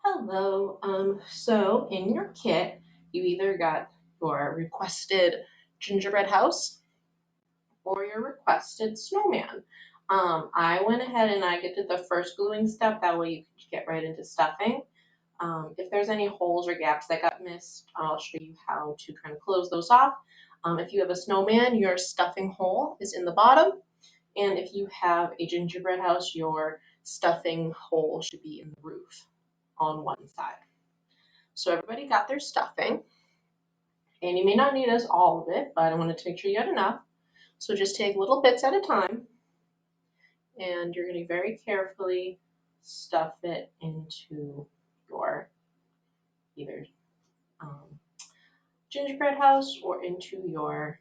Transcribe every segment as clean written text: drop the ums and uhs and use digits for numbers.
Hello. So in your kit, you either got your requested gingerbread house or your requested snowman. I went ahead and I did the first gluing step. That way you can get right into stuffing. If there's any holes or gaps that got missed, I'll show you how to kind of close those off. If you have a snowman, your stuffing hole is in the bottom. And if you have a gingerbread house, your stuffing hole should be in the roof on one side. So everybody got their stuffing, and you may not need us all of it, but I wanted to make sure you had enough. So just take little bits at a time, and you're going to very carefully stuff it into your either um, gingerbread house or into your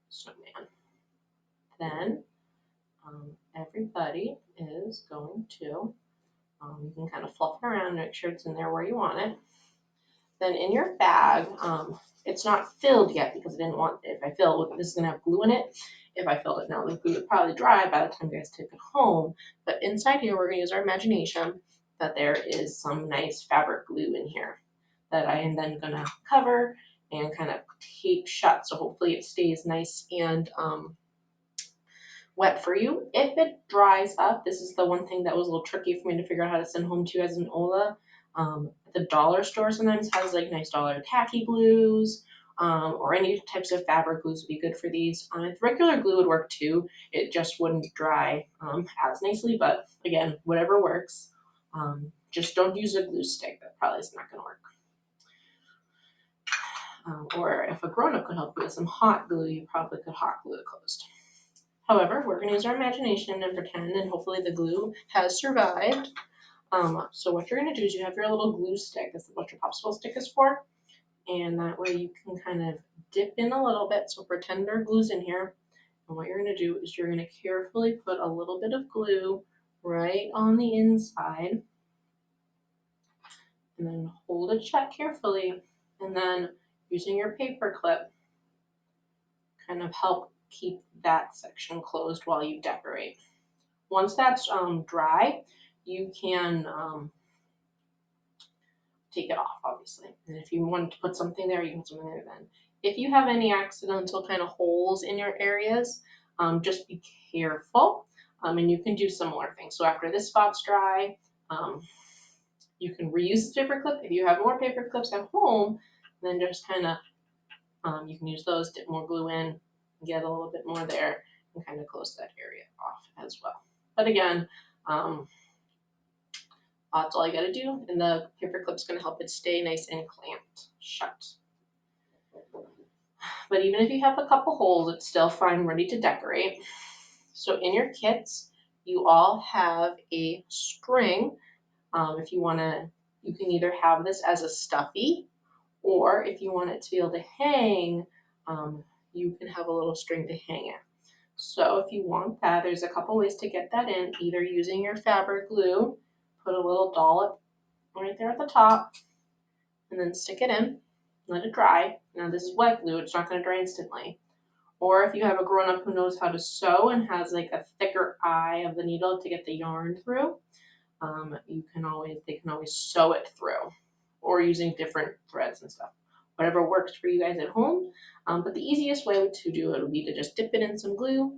snowman. Then everybody is going to, you can kind of fluff it around, make sure it's in there where you want it. Then in your bag, it's not filled yet because I didn't want, if I fill it, this is gonna have glue in it. If I filled it now, the glue would probably dry by the time you guys take it home. But inside here, we're gonna use our imagination that there is some nice fabric glue in here that I am then gonna cover and kind of tape shut. So hopefully it stays nice and wet for you. If it dries up, this is the one thing that was a little tricky for me to figure out how to send home to you as an Ola. The dollar store sometimes has like nice dollar tacky glues, or any types of fabric glues would be good for these. Regular glue would work too. It just wouldn't dry as nicely, but again, whatever works. Just don't use a glue stick. That probably is not going to work. Or if a grown-up could help you with some hot glue, you probably could hot glue it closed. However, we're going to use our imagination and pretend, and hopefully the glue has survived. So what you're going to do is you have your little glue stick. This is what your popsicle stick is for. And that way you can kind of dip in a little bit. So pretend there glue's in here. And what you're going to do is you're going to carefully put a little bit of glue right on the inside. And then hold it shut carefully. And then using your paper clip, kind of help keep that section closed while you decorate. Once that's dry, you can take it off, obviously. And if you want to put something there, you can put something there then. If you have any accidental kind of holes in your areas, just be careful. And you can do similar things. So after this spot's dry, you can reuse the paper clip. If you have more paper clips at home, then just kind of, you can use those, dip more glue in, get a little bit more there, and kind of close that area off as well. But again, that's all you gotta do, and the paper clip's gonna help it stay nice and clamped shut. But even if you have a couple holes, it's still fine, ready to decorate. So in your kits, you all have a string. If you wanna, you can either have this as a stuffy, or if you want it to be able to hang, you can have a little string to hang it. So if you want that, there's a couple ways to get that in, either using your fabric glue, put a little dollop right there at the top, and then stick it in, let it dry. Now this is wet glue, it's not gonna dry instantly. Or if you have a grown-up who knows how to sew and has like a thicker eye of the needle to get the yarn through, they can always sew it through, or using different threads and stuff. Whatever works for you guys at home. But the easiest way to do it would be to just dip it in some glue,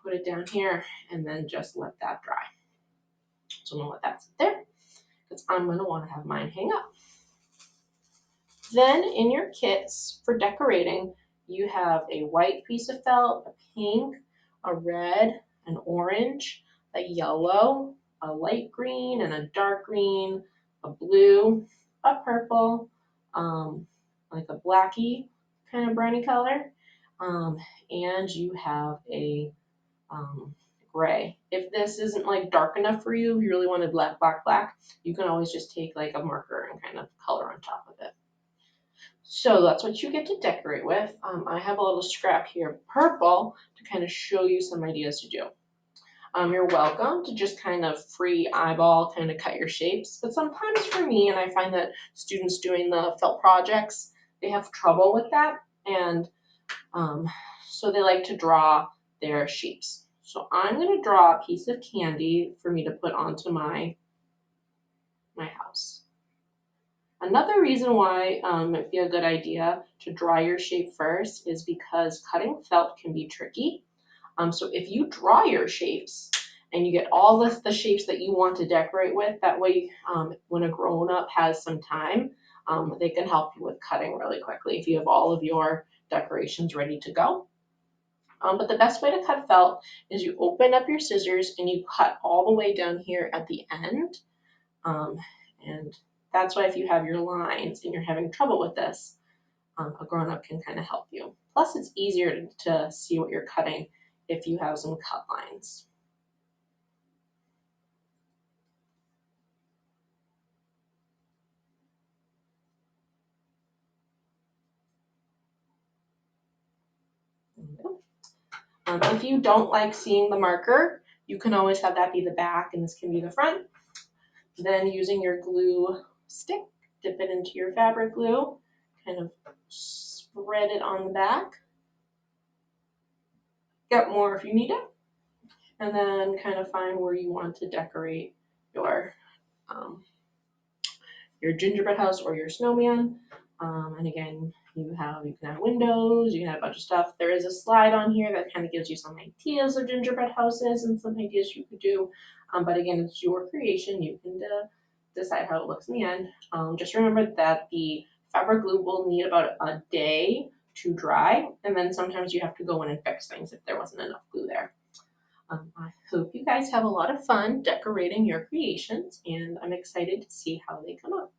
put it down here, and then just let that dry. So I'm gonna let that sit there, because I'm gonna wanna have mine hang up. Then in your kits for decorating, you have a white piece of felt, a pink, a red, an orange, a yellow, a light green, and a dark green, a blue, a purple, like a blacky kind of brownie color, and you have a gray. If this isn't like dark enough for you, if you really wanted black, black, black, you can always just take like a marker and kind of color on top of it. So that's what you get to decorate with. I have a little scrap here of purple to kind of show you some ideas to do. You're welcome to just kind of free eyeball, kind of cut your shapes. But sometimes for me, and I find that students doing the felt projects, they have trouble with that. And so they like to draw their shapes. So I'm going to draw a piece of candy for me to put onto my my house. Another reason why it'd be a good idea to dry your shape first is because cutting felt can be tricky. So if you draw your shapes and you get all the shapes that you want to decorate with, that way when a grown-up has some time, they can help you with cutting really quickly if you have all of your decorations ready to go. But the best way to cut felt is you open up your scissors and you cut all the way down here at the end. Um, and that's why if you have your lines and you're having trouble with this, a grown-up can kind of help you. Plus, it's easier to see what you're cutting if you have some cut lines. If you don't like seeing the marker, you can always have that be the back and this can be the front. Then using your glue stick, dip it into your fabric glue, kind of spread it on the back. Get more if you need it. And then kind of find where you want to decorate um, your gingerbread house or your snowman. And again, you can have windows, you can have a bunch of stuff. There is a slide on here that kind of gives you some ideas of gingerbread houses and some ideas you could do. But again, it's your creation. You can decide how it looks in the end. Just remember that the fabric glue will need about a day to dry, and then sometimes you have to go in and fix things if there wasn't enough glue there. I hope you guys have a lot of fun decorating your creations, and I'm excited to see how they come out.